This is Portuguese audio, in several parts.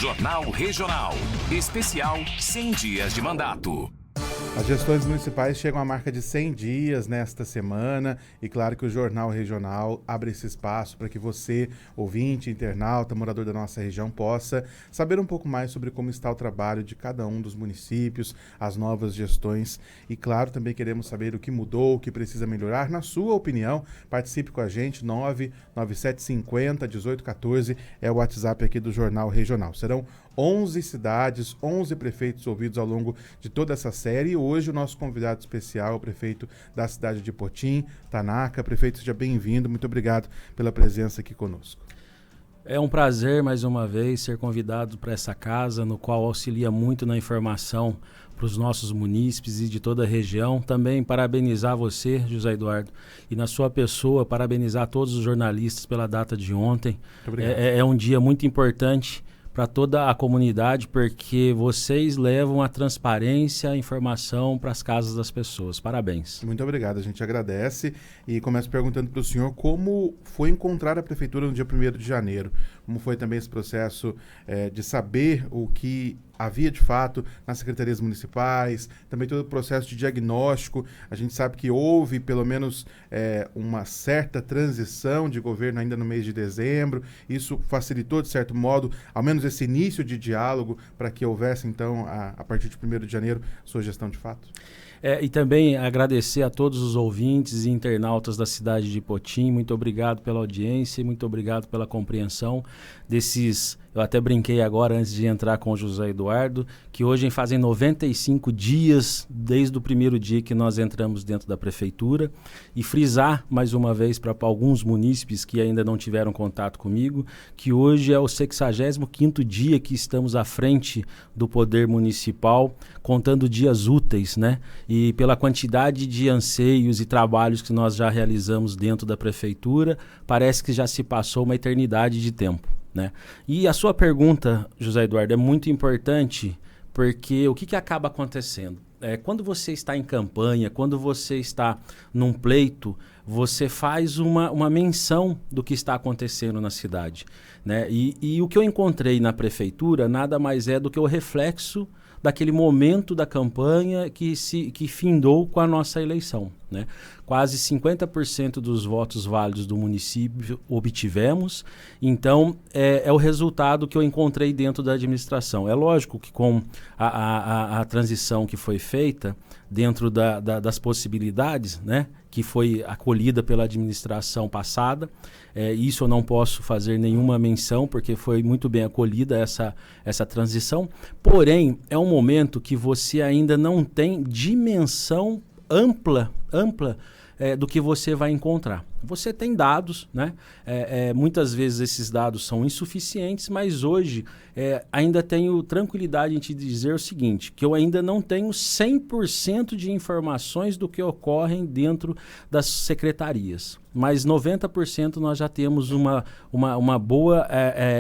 Jornal Regional. Especial 100 dias de mandato. As gestões municipais chegam à marca de 100 dias nesta semana e claro que o Jornal Regional abre esse espaço para que você, ouvinte, internauta, morador da nossa região, possa saber um pouco mais sobre como está o trabalho de cada um dos municípios, as novas gestões e claro, também queremos saber o que mudou, o que precisa melhorar. Na sua opinião, participe com a gente, 99750-1814 é o WhatsApp aqui do Jornal Regional. Serão 11 cidades, 11 prefeitos ouvidos ao longo de toda essa série. E hoje o nosso convidado especial é o prefeito da cidade de Potim, Tanaka. Prefeito, seja bem-vindo. Muito obrigado pela presença aqui conosco. É um prazer, mais uma vez, ser convidado para essa casa, no qual auxilia muito na informação para os nossos munícipes e de toda a região. Também parabenizar você, José Eduardo, e na sua pessoa, parabenizar todos os jornalistas pela data de ontem. É um dia muito importante para toda a comunidade, porque vocês levam a transparência, a informação para as casas das pessoas. Parabéns. Muito obrigado, a gente agradece e começo perguntando para o senhor como foi encontrar a prefeitura no dia 1º de janeiro, como foi também esse processo de saber o que havia de fato nas secretarias municipais, também todo o processo de diagnóstico. A gente sabe que houve pelo menos uma certa transição de governo ainda no mês de dezembro. Isso facilitou, de certo modo, ao menos esse início de diálogo para que houvesse, então, a partir de 1º de janeiro, sua gestão de fato? E também agradecer a todos os ouvintes e internautas da cidade de Potim. Muito obrigado pela audiência e muito obrigado pela compreensão desses... Eu até brinquei agora, antes de entrar com o José Eduardo, que hoje fazem 95 dias desde o primeiro dia que nós entramos dentro da prefeitura. E frisar, mais uma vez, para alguns munícipes que ainda não tiveram contato comigo, que hoje é o 65º dia que estamos à frente do Poder Municipal, contando dias úteis, né? E pela quantidade de anseios e trabalhos que nós já realizamos dentro da prefeitura, parece que já se passou uma eternidade de tempo, né? E a sua pergunta, José Eduardo, é muito importante, porque o que acaba acontecendo? Quando você está em campanha, quando você está num pleito, você faz uma menção do que está acontecendo na cidade, né? E o que eu encontrei na prefeitura nada mais é do que o reflexo daquele momento da campanha que findou com a nossa eleição, né? Quase 50% dos votos válidos do município obtivemos, então é o resultado que eu encontrei dentro da administração. É lógico que com a transição que foi feita dentro das possibilidades, né, que foi acolhida pela administração passada, isso eu não posso fazer nenhuma menção, porque foi muito bem acolhida essa transição, porém é um momento que você ainda não tem dimensão ampla do que você vai encontrar. Você tem dados, né? Muitas vezes esses dados são insuficientes, mas hoje ainda tenho tranquilidade em te dizer o seguinte, que eu ainda não tenho 100% de informações do que ocorrem dentro das secretarias, mas 90% nós já temos uma boa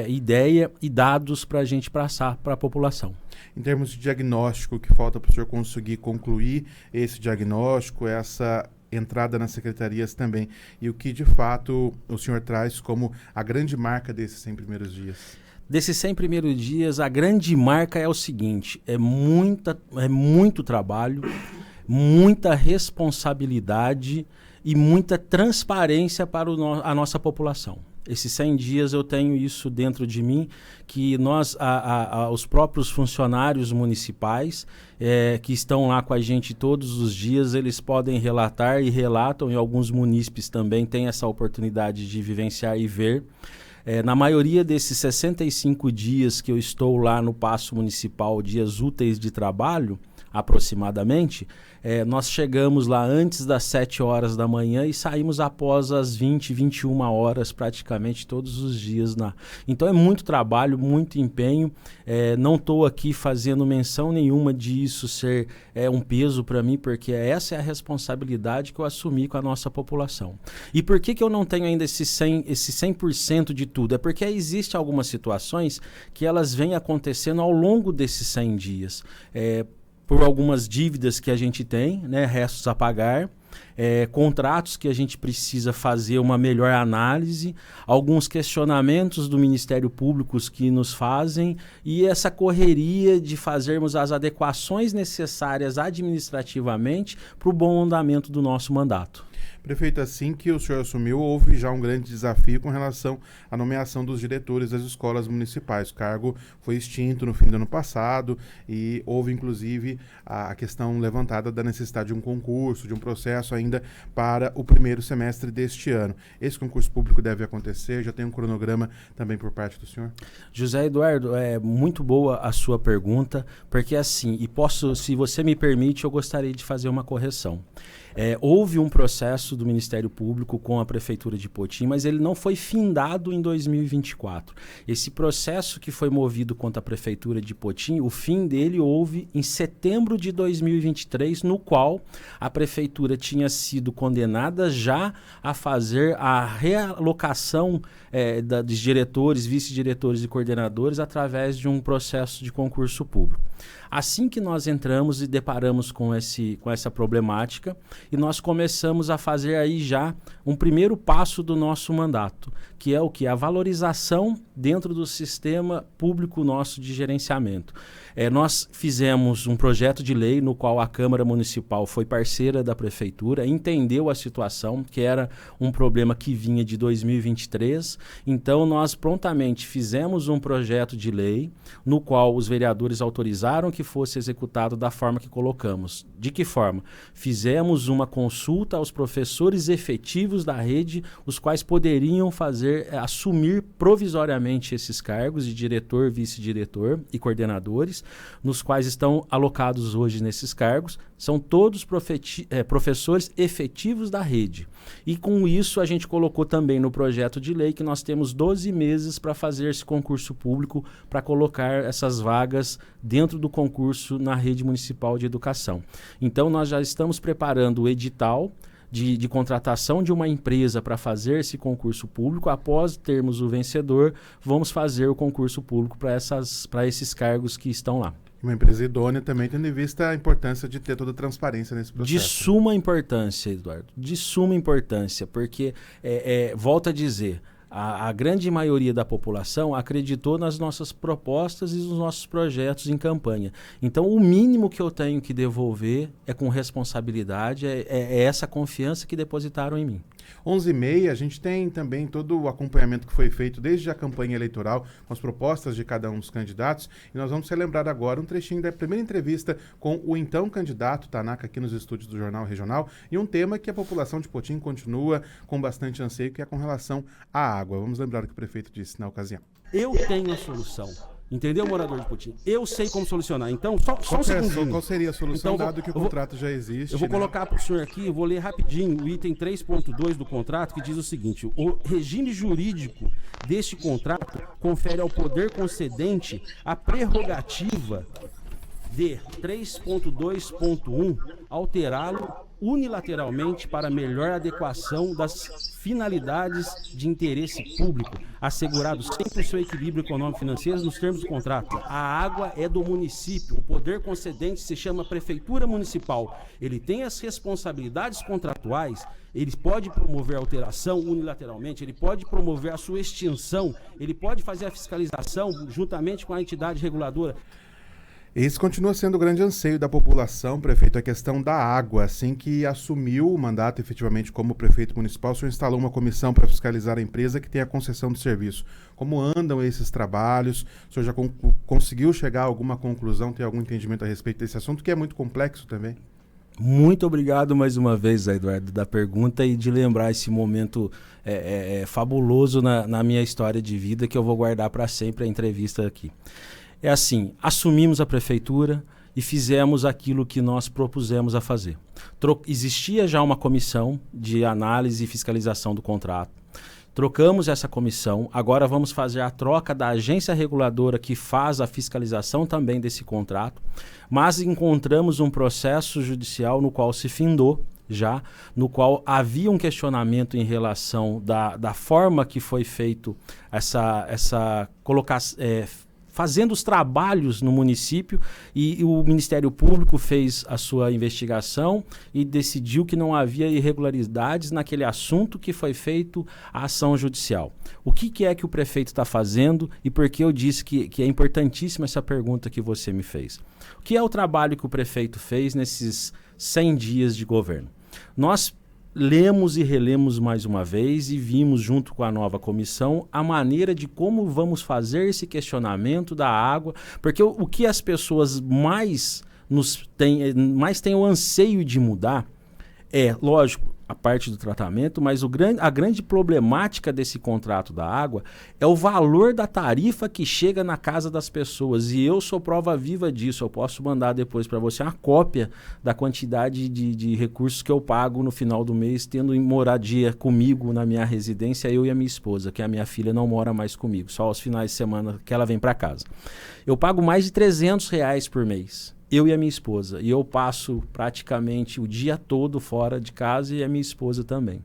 ideia e dados para a gente passar para a população. Em termos de diagnóstico, o que falta para o senhor conseguir concluir esse diagnóstico, essa entrada nas secretarias também, e o que de fato o senhor traz como a grande marca desses 100 primeiros dias? Desses 100 primeiros dias, a grande marca é o seguinte, é muito trabalho, muita responsabilidade e muita transparência para a nossa população. Esses 100 dias eu tenho isso dentro de mim, que nós, os próprios funcionários municipais que estão lá com a gente todos os dias, eles podem relatar e relatam, e alguns munícipes também têm essa oportunidade de vivenciar e ver. Na maioria desses 65 dias que eu estou lá no Paço Municipal, dias úteis de trabalho, aproximadamente, nós chegamos lá antes das 7 horas da manhã e saímos após as 20, 21 horas praticamente todos os dias. Então é muito trabalho, muito empenho. Não estou aqui fazendo menção nenhuma disso ser um peso para mim, porque essa é a responsabilidade que eu assumi com a nossa população. E por que eu não tenho ainda esse 100% de tudo? É porque existem algumas situações que elas vêm acontecendo ao longo desses 100 dias. Por algumas dívidas que a gente tem, né, restos a pagar, contratos que a gente precisa fazer uma melhor análise, alguns questionamentos do Ministério Público que nos fazem e essa correria de fazermos as adequações necessárias administrativamente para o bom andamento do nosso mandato. Prefeito, assim que o senhor assumiu, houve já um grande desafio com relação à nomeação dos diretores das escolas municipais. O cargo foi extinto no fim do ano passado e houve, inclusive, a questão levantada da necessidade de um concurso, de um processo ainda para o primeiro semestre deste ano. Esse concurso público deve acontecer? Já tem um cronograma também por parte do senhor? José Eduardo, é muito boa a sua pergunta, porque assim, se você me permite, eu gostaria de fazer uma correção. Houve um processo do Ministério Público com a Prefeitura de Potim, mas ele não foi findado em 2024. Esse processo que foi movido contra a Prefeitura de Potim, o fim dele houve em setembro de 2023, no qual a Prefeitura tinha sido condenada já a fazer a realocação dos diretores, vice-diretores e coordenadores através de um processo de concurso público. Assim que nós entramos e deparamos com essa problemática, e nós começamos a fazer aí já um primeiro passo do nosso mandato, que é o que? A valorização dentro do sistema público nosso de gerenciamento. Nós fizemos um projeto de lei no qual a Câmara Municipal foi parceira da Prefeitura, entendeu a situação, que era um problema que vinha de 2023. Então, nós prontamente fizemos um projeto de lei no qual os vereadores autorizaram que fosse executado da forma que colocamos. De que forma? Fizemos uma consulta aos professores efetivos da rede, os quais poderiam assumir provisoriamente esses cargos de diretor, vice-diretor e coordenadores, nos quais estão alocados hoje nesses cargos, são todos professores efetivos da rede. E com isso a gente colocou também no projeto de lei que nós temos 12 meses para fazer esse concurso público, para colocar essas vagas dentro do concurso na rede municipal de educação. Então nós já estamos preparando o edital de contratação de uma empresa para fazer esse concurso público. Após termos o vencedor, vamos fazer o concurso público para esses cargos que estão lá. Uma empresa idônea também, tendo em vista a importância de ter toda a transparência nesse processo. De suma importância, Eduardo. De suma importância, porque, volto a dizer, a grande maioria da população acreditou nas nossas propostas e nos nossos projetos em campanha. Então, o mínimo que eu tenho que devolver é com responsabilidade, é essa confiança que depositaram em mim. 11h30, a gente tem também todo o acompanhamento que foi feito desde a campanha eleitoral, com as propostas de cada um dos candidatos, e nós vamos relembrar agora um trechinho da primeira entrevista com o então candidato Tanaka aqui nos estúdios do Jornal Regional, e um tema que a população de Potim continua com bastante anseio, que é com relação à água. Vamos lembrar o que o prefeito disse na ocasião. Eu tenho a solução. Entendeu, morador de Potim? Eu sei como solucionar. Então, só um segundinho. Qual seria a solução, então, dado que o contrato já existe? Eu vou colocar para o senhor aqui, eu vou ler rapidinho o item 3.2 do contrato, que diz o seguinte: o regime jurídico deste contrato confere ao poder concedente a prerrogativa de 3.2.1 alterá-lo unilateralmente para melhor adequação das finalidades de interesse público, assegurado sempre o seu equilíbrio econômico-financeiro nos termos do contrato. A água é do município, o poder concedente se chama Prefeitura Municipal. Ele tem as responsabilidades contratuais, ele pode promover a alteração unilateralmente, ele pode promover a sua extinção, ele pode fazer a fiscalização juntamente com a entidade reguladora. Esse continua sendo o grande anseio da população, prefeito, a questão da água. Assim que assumiu o mandato efetivamente como prefeito municipal, o senhor instalou uma comissão para fiscalizar a empresa que tem a concessão do serviço. Como andam esses trabalhos? O senhor já conseguiu chegar a alguma conclusão, ter algum entendimento a respeito desse assunto, que é muito complexo também? Muito obrigado mais uma vez, Eduardo, da pergunta e de lembrar esse momento fabuloso na minha história de vida, que eu vou guardar para sempre a entrevista aqui. É assim, assumimos a prefeitura e fizemos aquilo que nós propusemos a fazer. Existia já uma comissão de análise e fiscalização do contrato. Trocamos essa comissão, agora vamos fazer a troca da agência reguladora que faz a fiscalização também desse contrato, mas encontramos um processo judicial no qual se findou já, no qual havia um questionamento em relação da forma que foi feito essa colocação, fazendo os trabalhos no município, e o Ministério Público fez a sua investigação e decidiu que não havia irregularidades naquele assunto que foi feito a ação judicial. O que é que o prefeito está fazendo e por que eu disse que é importantíssima essa pergunta que você me fez? O que é o trabalho que o prefeito fez nesses 100 dias de governo? Nós lemos e relemos mais uma vez e vimos, junto com a nova comissão, a maneira de como vamos fazer esse questionamento da água, porque o que as pessoas mais têm o anseio de mudar é, lógico, a parte do tratamento, mas a grande problemática desse contrato da água é o valor da tarifa que chega na casa das pessoas. E eu sou prova viva disso. Eu posso mandar depois para você uma cópia da quantidade de recursos que eu pago no final do mês, tendo moradia comigo na minha residência, eu e a minha esposa, que a minha filha não mora mais comigo, só aos finais de semana que ela vem para casa. Eu pago mais de R$300 por mês. Eu e a minha esposa. E eu passo praticamente o dia todo fora de casa e a minha esposa também.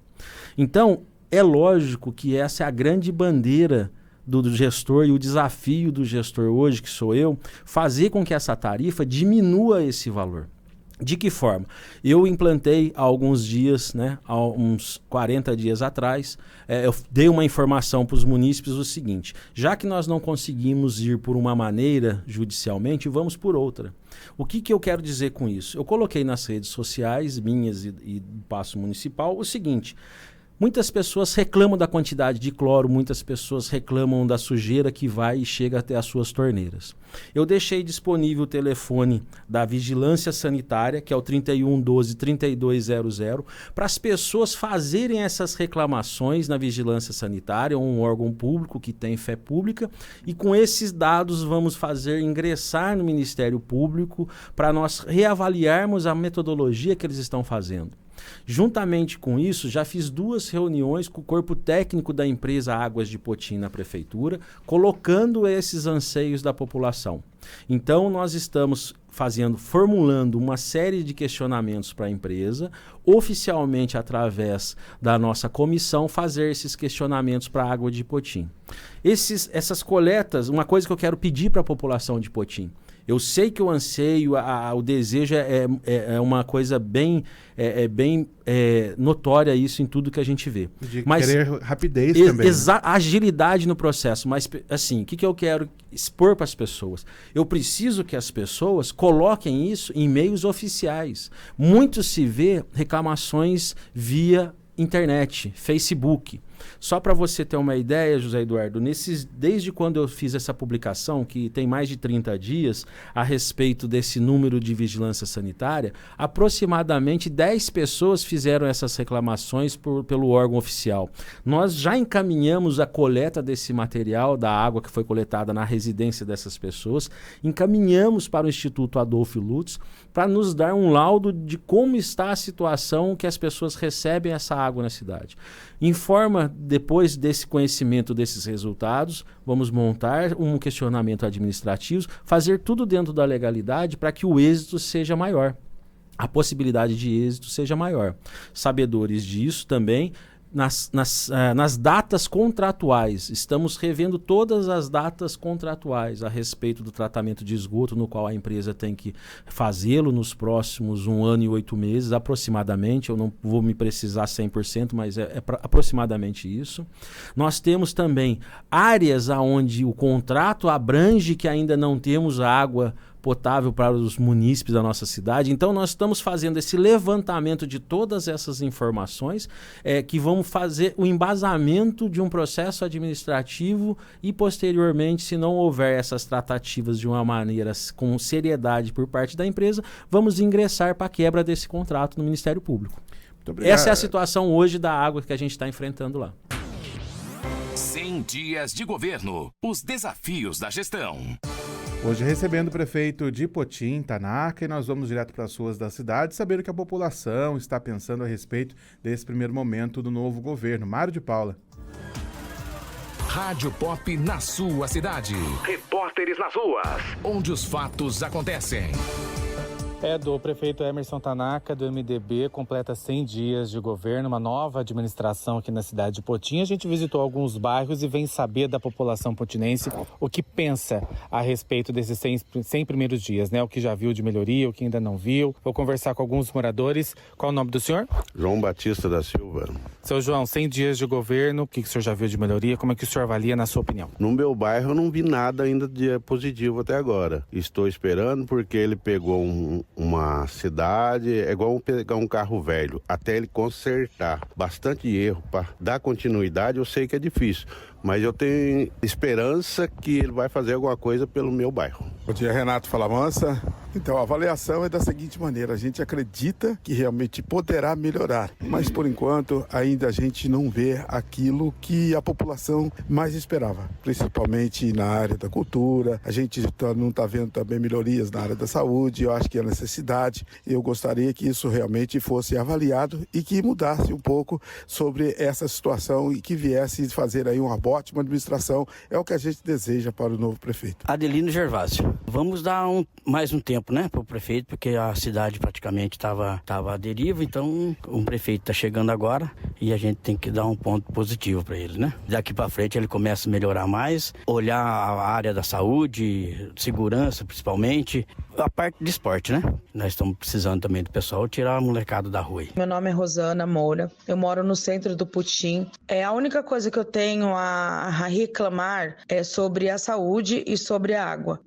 Então, é lógico que essa é a grande bandeira do gestor e o desafio do gestor hoje, que sou eu, fazer com que essa tarifa diminua esse valor. De que forma? Eu implantei há alguns dias, há uns 40 dias atrás, eu dei uma informação para os munícipes o seguinte: já que nós não conseguimos ir por uma maneira judicialmente, vamos por outra. O que eu quero dizer com isso? Eu coloquei nas redes sociais, minhas e do Paço Municipal, o seguinte: muitas pessoas reclamam da quantidade de cloro, muitas pessoas reclamam da sujeira que vai e chega até as suas torneiras. Eu deixei disponível o telefone da Vigilância Sanitária, que é o 3112-3200, para as pessoas fazerem essas reclamações na Vigilância Sanitária, um órgão público que tem fé pública, e com esses dados vamos ingressar no Ministério Público para nós reavaliarmos a metodologia que eles estão fazendo. Juntamente com isso, já fiz 2 reuniões com o corpo técnico da empresa Águas de Potim na prefeitura, colocando esses anseios da população. Então, nós estamos formulando uma série de questionamentos para a empresa, oficialmente através da nossa comissão, fazer esses questionamentos para a Água de Potim. Essas coletas, uma coisa que eu quero pedir para a população de Potim: eu sei que o anseio, o desejo é uma coisa bem notória, isso em tudo que a gente vê. De querer rapidez também. Agilidade no processo. Mas, assim, o que eu quero expor para as pessoas? Eu preciso que as pessoas coloquem isso em meios oficiais. Muito se vê reclamações via internet, Facebook. Só para você ter uma ideia, José Eduardo, desde quando eu fiz essa publicação, que tem mais de 30 dias, a respeito desse número de vigilância sanitária, aproximadamente 10 pessoas fizeram essas reclamações pelo órgão oficial. Nós já encaminhamos a coleta desse material, da água que foi coletada na residência dessas pessoas, encaminhamos para o Instituto Adolfo Lutz para nos dar um laudo de como está a situação que as pessoas recebem essa água na cidade. Depois desse conhecimento desses resultados, vamos montar um questionamento administrativo, fazer tudo dentro da legalidade para que o êxito seja maior, a possibilidade de êxito seja maior. Sabedores disso também, nas datas contratuais, estamos revendo todas as datas contratuais a respeito do tratamento de esgoto, no qual a empresa tem que fazê-lo nos próximos 1 ano e 8 meses, aproximadamente. Eu não vou me precisar 100%, mas é aproximadamente isso. Nós temos também áreas onde o contrato abrange que ainda não temos água potável para os munícipes da nossa cidade. Então, nós estamos fazendo esse levantamento de todas essas informações que vão fazer o embasamento de um processo administrativo e, posteriormente, se não houver essas tratativas de uma maneira com seriedade por parte da empresa, vamos ingressar para a quebra desse contrato no Ministério Público. Essa é a situação hoje da água que a gente está enfrentando lá. 100 dias de governo. Os desafios da gestão. Hoje recebendo o prefeito de Potim, Tanaka, e nós vamos direto para as ruas da cidade saber o que a população está pensando a respeito desse primeiro momento do novo governo. Mário de Paula. Rádio Pop na sua cidade. Repórteres nas ruas, onde os fatos acontecem. É do prefeito Emerson Tanaka, do MDB, completa 100 dias de governo, uma nova administração aqui na cidade de Potim. A gente visitou alguns bairros e vem saber da população potinense o que pensa a respeito desses 100 primeiros dias, né? O que já viu de melhoria, o que ainda não viu. Vou conversar com alguns moradores. Qual o nome do senhor? João Batista da Silva. Seu João, 100 dias de governo, o que o senhor já viu de melhoria? Como é que o senhor avalia na sua opinião? No meu bairro eu não vi nada ainda de positivo até agora. Estou esperando porque ele pegou uma cidade, é igual pegar um carro velho, até ele consertar. Bastante erro para dar continuidade, eu sei que é difícil, mas eu tenho esperança que ele vai fazer alguma coisa pelo meu bairro. Bom dia, Renato Falamansa. Então, a avaliação é da seguinte maneira: a gente acredita que realmente poderá melhorar, mas por enquanto ainda a gente não vê aquilo que a população mais esperava, principalmente na área da cultura. A gente não está vendo também melhorias na área da saúde. Eu acho que é necessidade. Eu gostaria que isso realmente fosse avaliado e que mudasse um pouco sobre essa situação e que viesse fazer aí uma ótima administração. É o que a gente deseja para o novo prefeito. Adelino Gervásio. Vamos dar mais um tempo, né, para o prefeito, porque a cidade praticamente estava à deriva, então o prefeito está chegando agora e a gente tem que dar um ponto positivo para ele, né? Daqui para frente ele começa a melhorar mais, olhar a área da saúde, segurança principalmente, a parte de esporte, né? Nós estamos precisando também do pessoal tirar a molecada da rua aí. Meu nome é Rosana Moura, eu moro no centro do Potim. A única coisa que eu tenho a reclamar é sobre a saúde e sobre a água.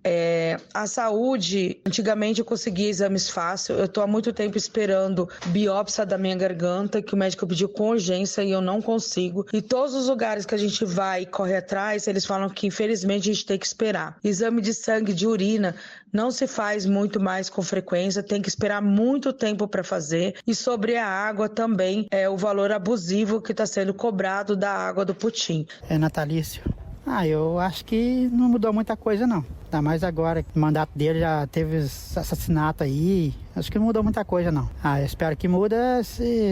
A saúde, antigamente eu conseguia exames fácil, eu estou há muito tempo esperando biópsia da minha garganta, que o médico pediu com urgência e eu não consigo. E todos os lugares que a gente vai e corre atrás, eles falam que infelizmente a gente tem que esperar. Exame de sangue, de urina, não se faz muito mais com frequência, tem que esperar muito tempo para fazer. E sobre a água também, o valor abusivo que está sendo cobrado da água do Potim. É natalício. Eu acho que não mudou muita coisa não. Ainda mais agora que o mandato dele já teve assassinato aí. Acho que não mudou muita coisa não. Eu espero que muda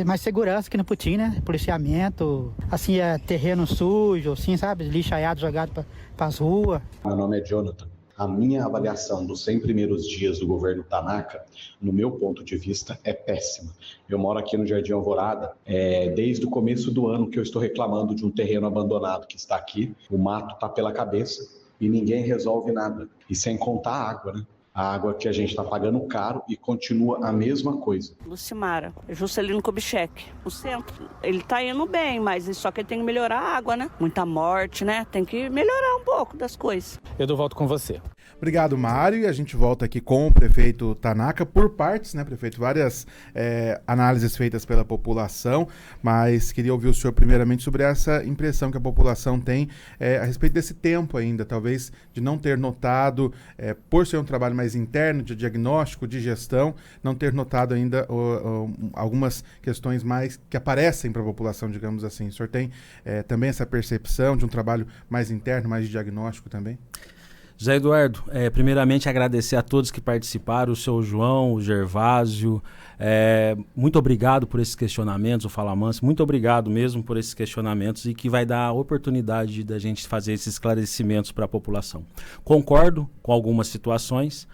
mais segurança aqui no Potim, né? Policiamento, assim, terreno sujo, assim, sabe? Lixaiado jogado para as ruas. Meu nome é Jonathan. A minha avaliação dos 100 primeiros dias do governo Tanaka, no meu ponto de vista, é péssima. Eu moro aqui no Jardim Alvorada, desde o começo do ano que eu estou reclamando de um terreno abandonado que está aqui. O mato está pela cabeça e ninguém resolve nada. E sem contar a água, né? A água que a gente está pagando caro e continua a mesma coisa. Lucimara, Juscelino Kubitschek. O centro, ele está indo bem, mas só que ele tem que melhorar a água, né? Muita morte, né? Tem que melhorar um pouco das coisas. Eu volto com você. Obrigado, Mário. E a gente volta aqui com o prefeito Tanaka por partes, né, prefeito? Várias análises feitas pela população, mas queria ouvir o senhor primeiramente sobre essa impressão que a população tem a respeito desse tempo ainda, talvez de não ter notado, por ser um trabalho mais interno, de diagnóstico, de gestão, não ter notado ainda algumas questões mais que aparecem para a população, digamos assim. O senhor tem também essa percepção de um trabalho mais interno, mais de diagnóstico também? José Eduardo, primeiramente agradecer a todos que participaram, o seu João, o Gervásio, muito obrigado por esses questionamentos, o Falamansa, muito obrigado mesmo por esses questionamentos e que vai dar a oportunidade da gente fazer esses esclarecimentos para a população. Concordo com algumas situações,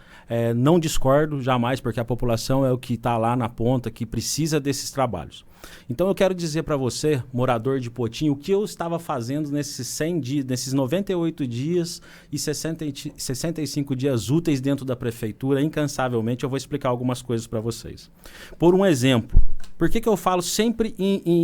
não discordo jamais, porque a população é o que está lá na ponta, que precisa desses trabalhos. Então eu quero dizer para você, morador de Potim, o que eu estava fazendo nesses 100 dias, nesses 98 dias e 65 dias úteis dentro da prefeitura, incansavelmente. Eu vou explicar algumas coisas para vocês. Por um exemplo, por que eu falo sempre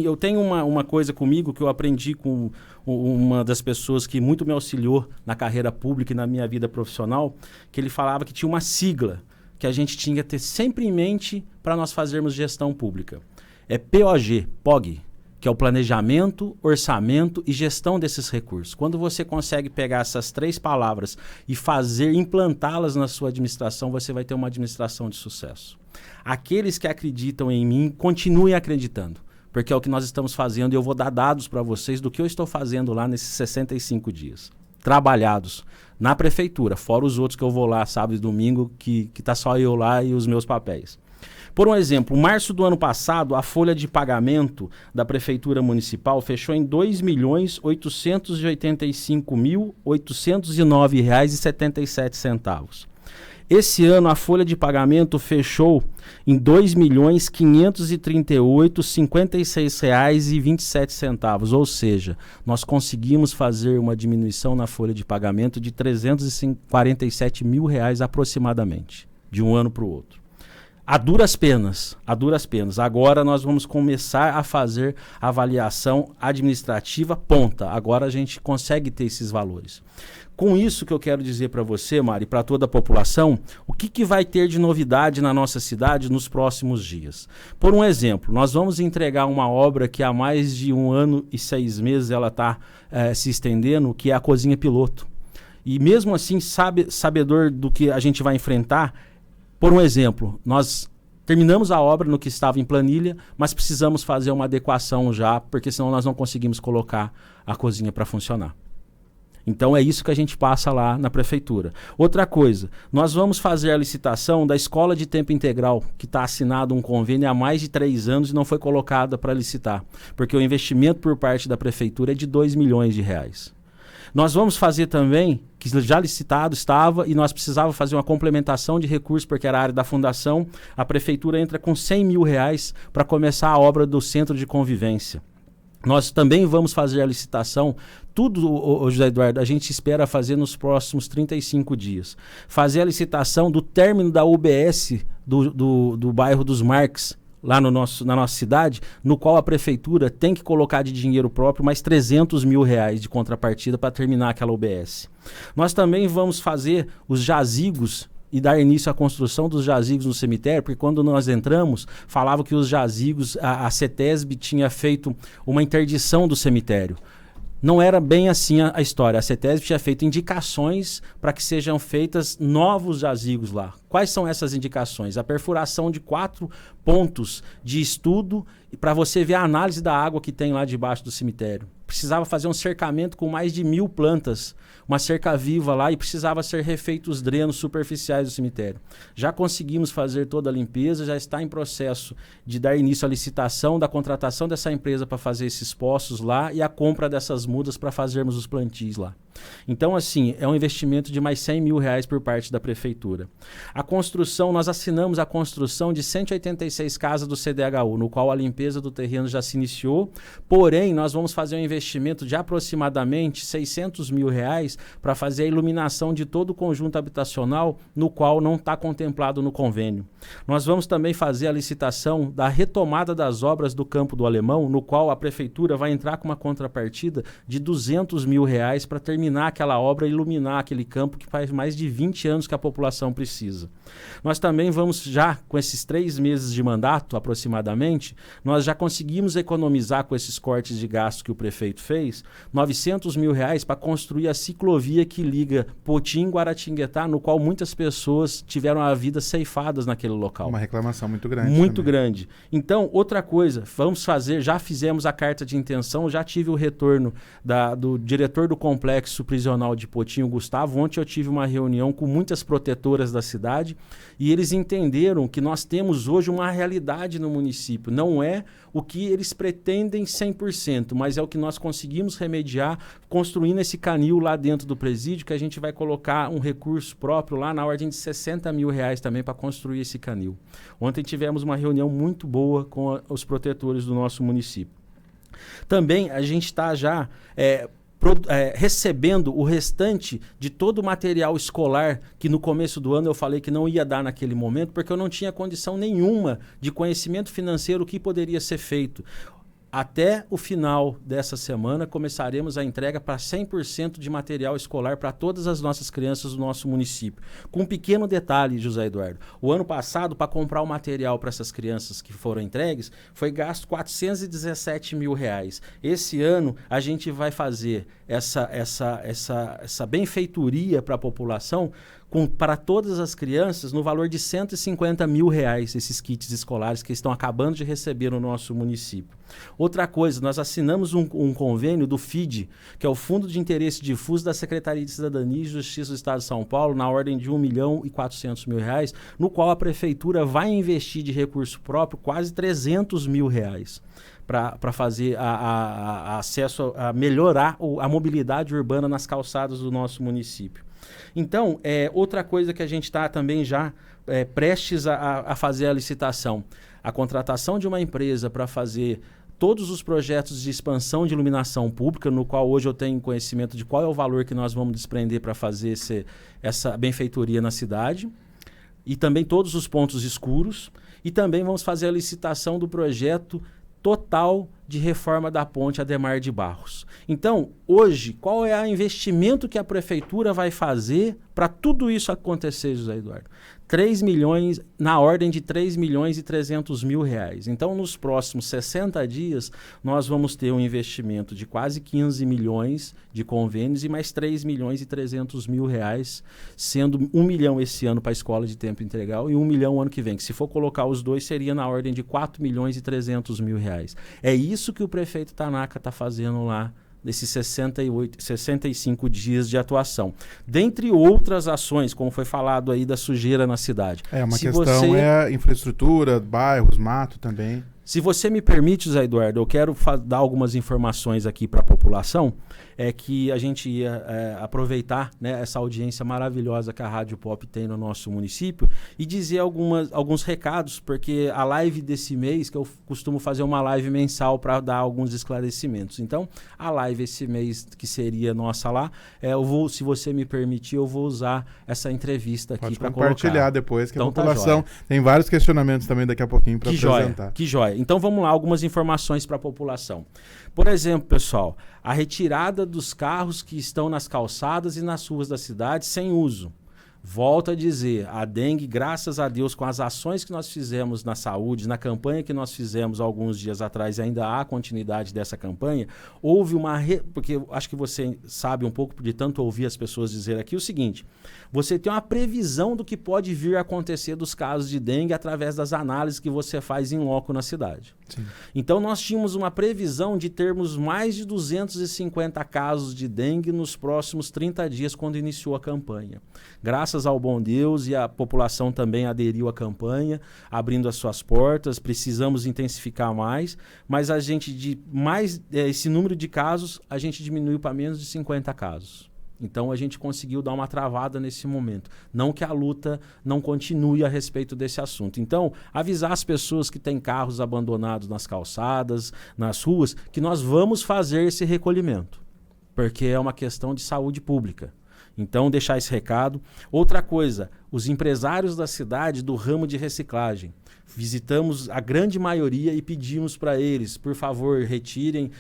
eu tenho uma coisa comigo que eu aprendi com uma das pessoas que muito me auxiliou na carreira pública e na minha vida profissional, que ele falava que tinha uma sigla que a gente tinha que ter sempre em mente para nós fazermos gestão pública. É POG, que é o planejamento, orçamento e gestão desses recursos. Quando você consegue pegar essas 3 palavras e implantá-las na sua administração, você vai ter uma administração de sucesso. Aqueles que acreditam em mim, continuem acreditando, porque é o que nós estamos fazendo e eu vou dar dados para vocês do que eu estou fazendo lá nesses 65 dias. Trabalhados na prefeitura, fora os outros que eu vou lá sábado e domingo, que tá só eu lá e os meus papéis. Por um exemplo, em março do ano passado, a folha de pagamento da Prefeitura Municipal fechou em R$ 2.885.809,77. Esse ano a folha de pagamento fechou em R$ 2.538.56,27, ou seja, nós conseguimos fazer uma diminuição na folha de pagamento de R$ 347 mil aproximadamente, de um ano para o outro. A duras penas. Agora nós vamos começar a fazer a avaliação administrativa ponta. Agora a gente consegue ter esses valores. Com isso que eu quero dizer para você, Mari, para toda a população, o que vai ter de novidade na nossa cidade nos próximos dias. Por um exemplo, nós vamos entregar uma obra que há mais de 1 ano e 6 meses ela está se estendendo, que é a cozinha piloto. E mesmo assim, sabedor do que a gente vai enfrentar, por um exemplo, nós terminamos a obra no que estava em planilha, mas precisamos fazer uma adequação já, porque senão nós não conseguimos colocar a cozinha para funcionar. Então é isso que a gente passa lá na prefeitura. Outra coisa, nós vamos fazer a licitação da escola de tempo integral, que está assinado um convênio há mais de 3 anos e não foi colocada para licitar, porque o investimento por parte da prefeitura é de R$ 2 milhões. Nós vamos fazer também, que já licitado estava, e nós precisávamos fazer uma complementação de recursos, porque era a área da fundação, a prefeitura entra com R$ 100 mil para começar a obra do centro de convivência. Nós também vamos fazer a licitação, tudo, José Eduardo, a gente espera fazer nos próximos 35 dias. Fazer a licitação do término da UBS do bairro dos Marques, lá na nossa cidade, no qual a prefeitura tem que colocar de dinheiro próprio mais R$ 300 mil de contrapartida para terminar aquela UBS. Nós também vamos fazer os jazigos e dar início à construção dos jazigos no cemitério, porque quando nós entramos, falava que os jazigos, a CETESB tinha feito uma interdição do cemitério. Não era bem assim a história. A CETESB tinha feito indicações para que sejam feitas novos jazigos lá. Quais são essas indicações? A perfuração de 4 pontos de estudo para você ver a análise da água que tem lá debaixo do cemitério. Precisava fazer um cercamento com mais de 1.000 plantas, uma cerca viva lá, e precisava ser refeitos os drenos superficiais do cemitério. Já conseguimos fazer toda a limpeza, já está em processo de dar início à licitação da contratação dessa empresa para fazer esses poços lá e a compra dessas mudas para fazermos os plantios lá. Então, assim, é um investimento de mais R$ 100 mil por parte da prefeitura. A construção, nós assinamos a construção de 186 casas do CDHU, no qual a limpeza do terreno já se iniciou, porém, nós vamos fazer um investimento de aproximadamente R$ 600 mil para fazer a iluminação de todo o conjunto habitacional, no qual não está contemplado no convênio. Nós vamos também fazer a licitação da retomada das obras do Campo do Alemão, no qual a prefeitura vai entrar com uma contrapartida de R$ 200 mil para terminar aquela obra e iluminar aquele campo que faz mais de 20 anos que a população precisa. Nós também vamos já, com esses 3 meses de mandato aproximadamente, nós já conseguimos economizar com esses cortes de gasto que o prefeito fez, R$ 900 mil para construir a ciclovia que liga Potim e Guaratinguetá, no qual muitas pessoas tiveram a vida ceifadas naquele local. Uma reclamação muito grande. Muito grande. Então, outra coisa, vamos fazer, já fizemos a carta de intenção, já tive o retorno do diretor do complexo prisional de Potim, o Gustavo. Ontem eu tive uma reunião com muitas protetoras da cidade e eles entenderam que nós temos hoje uma realidade no município. Não é o que eles pretendem 100%, mas é o que nós conseguimos remediar construindo esse canil lá dentro do presídio, que a gente vai colocar um recurso próprio lá na ordem de R$ 60 mil também para construir esse canil. Ontem tivemos uma reunião muito boa com os protetores do nosso município. Também a gente está já recebendo o restante de todo o material escolar que no começo do ano eu falei que não ia dar naquele momento, porque eu não tinha condição nenhuma de conhecimento financeiro que poderia ser feito. Até o final dessa semana, começaremos a entrega para 100% de material escolar para todas as nossas crianças do nosso município. Com um pequeno detalhe, José Eduardo. O ano passado, para comprar o material para essas crianças que foram entregues, foi gasto R$ 417 mil. Esse ano, a gente vai fazer essa benfeitoria para a população para todas as crianças no valor de R$ 150 mil, esses kits escolares que estão acabando de receber no nosso município. Outra coisa, nós assinamos um convênio do FID, que é o Fundo de Interesse Difuso da Secretaria de Cidadania e Justiça do Estado de São Paulo, na ordem de R$ 1.400.000, no qual a prefeitura vai investir de recurso próprio quase R$ 300 mil para fazer acesso a melhorar a mobilidade urbana nas calçadas do nosso município. Então, outra coisa que a gente está também já prestes a fazer a licitação, a contratação de uma empresa para fazer todos os projetos de expansão de iluminação pública, no qual hoje eu tenho conhecimento de qual é o valor que nós vamos desprender para fazer essa benfeitoria na cidade, e também todos os pontos escuros, e também vamos fazer a licitação do projeto total de reforma da ponte Adhemar de Barros. Então, hoje, qual é o investimento que a prefeitura vai fazer para tudo isso acontecer, José Eduardo? 3 milhões, na ordem de 3 milhões e 300 mil reais. Então, nos próximos 60 dias, nós vamos ter um investimento de quase 15 milhões de convênios e mais 3 milhões e 300 mil reais, sendo 1 milhão esse ano para a escola de tempo integral e 1 milhão ano que vem, que se for colocar os dois, seria na ordem de 4 milhões e 300 mil reais. É isso que o prefeito Tanaka está fazendo lá nesses 65 dias de atuação. Dentre outras ações, como foi falado aí da sujeira na cidade. Uma questão é infraestrutura, bairros, mato também. Se você me permite, Zé Eduardo, eu quero dar algumas informações aqui para a população, que a gente ia aproveitar, né, essa audiência maravilhosa que a Rádio Pop tem no nosso município e dizer alguns recados, porque a live desse mês, que eu costumo fazer uma live mensal para dar alguns esclarecimentos. Então, a live esse mês, que seria nossa lá, se você me permitir, eu vou usar essa entrevista aqui para compartilhar depois, que então, a população tem vários questionamentos também daqui a pouquinho para apresentar. Que joia. Então vamos lá, algumas informações para a população. Por exemplo, pessoal, a retirada dos carros que estão nas calçadas e nas ruas da cidade sem uso. Volto a dizer, a dengue, graças a Deus, com as ações que nós fizemos na saúde, na campanha que nós fizemos alguns dias atrás, ainda há continuidade dessa campanha, houve porque eu acho que você sabe um pouco de tanto ouvir as pessoas dizer aqui o seguinte, você tem uma previsão do que pode vir a acontecer dos casos de dengue através das análises que você faz em loco na cidade. Sim. Então nós tínhamos uma previsão de termos mais de 250 casos de dengue nos próximos 30 dias quando iniciou a campanha. Graças ao bom Deus, e a população também aderiu à campanha, abrindo as suas portas, precisamos intensificar mais, mas a gente esse número de casos a gente diminuiu para menos de 50 casos. Então a gente conseguiu dar uma travada nesse momento. Não que a luta não continue a respeito desse assunto. Então, avisar as pessoas que têm carros abandonados nas calçadas, nas ruas, que nós vamos fazer esse recolhimento, porque é uma questão de saúde pública. Então, deixar esse recado. Outra coisa, os empresários da cidade do ramo de reciclagem. Visitamos a grande maioria e pedimos para eles, por favor, retirem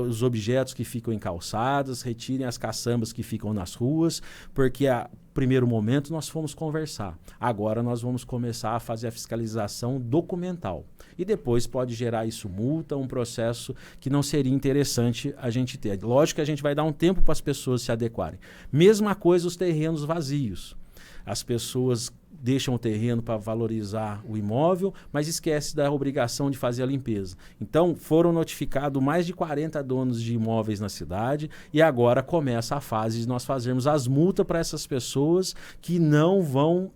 os objetos que ficam em calçadas, retirem as caçambas que ficam nas ruas, porque primeiro momento nós fomos conversar. Agora nós vamos começar a fazer a fiscalização documental. E depois pode gerar isso multa, um processo que não seria interessante a gente ter. Lógico que a gente vai dar um tempo para as pessoas se adequarem. Mesma coisa os terrenos vazios. As pessoas deixam o terreno para valorizar o imóvel, mas esquece da obrigação de fazer a limpeza. Então, foram notificados mais de 40 donos de imóveis na cidade e agora começa a fase de nós fazermos as multas para essas pessoas que não vão